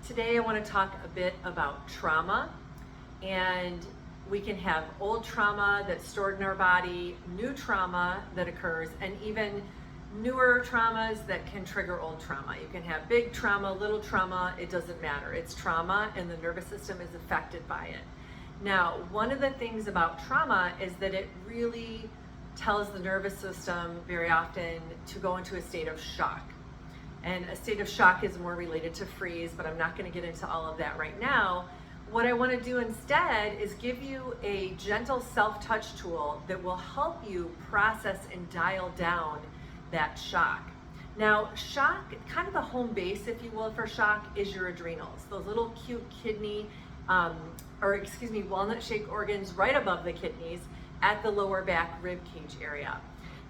Today I want to talk a bit about trauma, and we can have old trauma that's stored in our body, new trauma that occurs, and even newer traumas that can trigger old trauma. You can have big trauma, little trauma, it doesn't matter. It's trauma and the nervous system is affected by it. Now, one of the things about trauma is that it really tells the nervous system very often to go into a state of shock. And a state of shock is more related to freeze, but I'm not going to get into all of that right now. What I want to do instead is give you a gentle self-touch tool that will help you process and dial down that shock. Now, shock, kind of the home base, if you will, for shock is your adrenals, those little cute kidney, walnut-shaped organs right above the kidneys at the lower back rib cage area.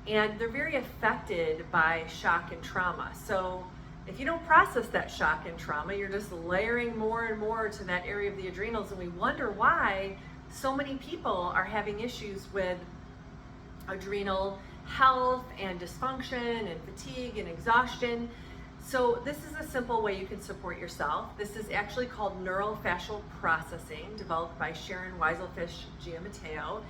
And they're very affected by shock and trauma. So if you don't process that shock and trauma, you're just layering more and more to that area of the adrenals, and we wonder why so many people are having issues with adrenal health and dysfunction and fatigue and exhaustion. So this is a simple way you can support yourself. This is actually called neurofascial processing, developed by Sharon Weiselfish Giammatteo.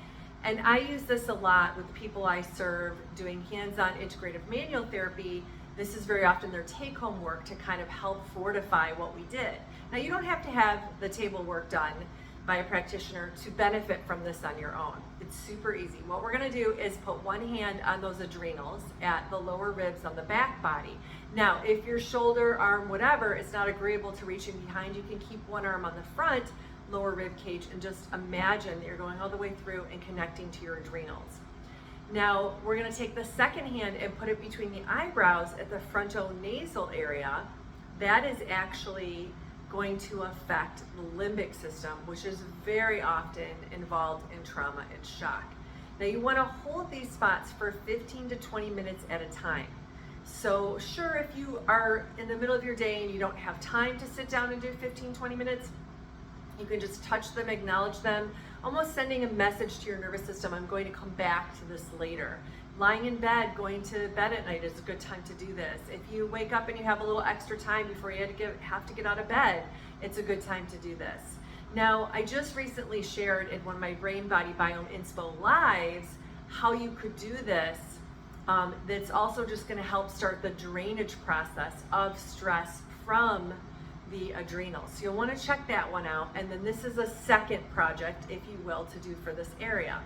And I use this a lot with people I serve doing hands-on integrative manual therapy. This is very often their take-home work to kind of help fortify what we did. Now, you don't have to have the table work done by a practitioner to benefit from this on your own. It's super easy. What we're gonna do is put one hand on those adrenals at the lower ribs on the back body. Now, if your shoulder, arm, whatever, is not agreeable to reaching behind, you can keep one arm on the front, lower rib cage, and just imagine that you're going all the way through and connecting to your adrenals. Now, we're gonna take the second hand and put it between the eyebrows at the frontonasal area. That is actually going to affect the limbic system, which is very often involved in trauma and shock. Now, you wanna hold these spots for 15 to 20 minutes at a time. So sure, if you are in the middle of your day and you don't have time to sit down and do 15, 20 minutes, you can just touch them, acknowledge them, almost sending a message to your nervous system, I'm going to come back to this later. Lying in bed, going to bed at night is a good time to do this. If you wake up and you have a little extra time before you have to get out of bed, it's a good time to do this. Now, I just recently shared in one of my Brain Body Biome Inspo lives how you could do this. That's also just gonna help start the drainage process of stress from the adrenals. So you'll want to check that one out. And then this is a second project, if you will, to do for this area.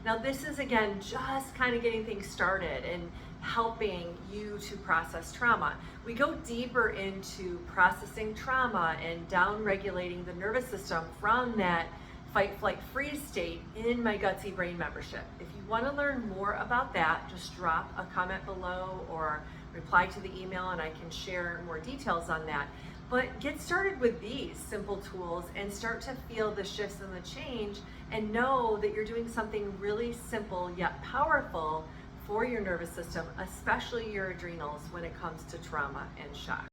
Now, this is again just kind of getting things started and helping you to process trauma. We go deeper into processing trauma and down regulating the nervous system from that fight, flight, freeze state in my Gutsy Brain membership. If you want to learn more about that, just drop a comment below or reply to the email and I can share more details on that. But get started with these simple tools and start to feel the shifts and the change and know that you're doing something really simple yet powerful for your nervous system, especially your adrenals when it comes to trauma and shock.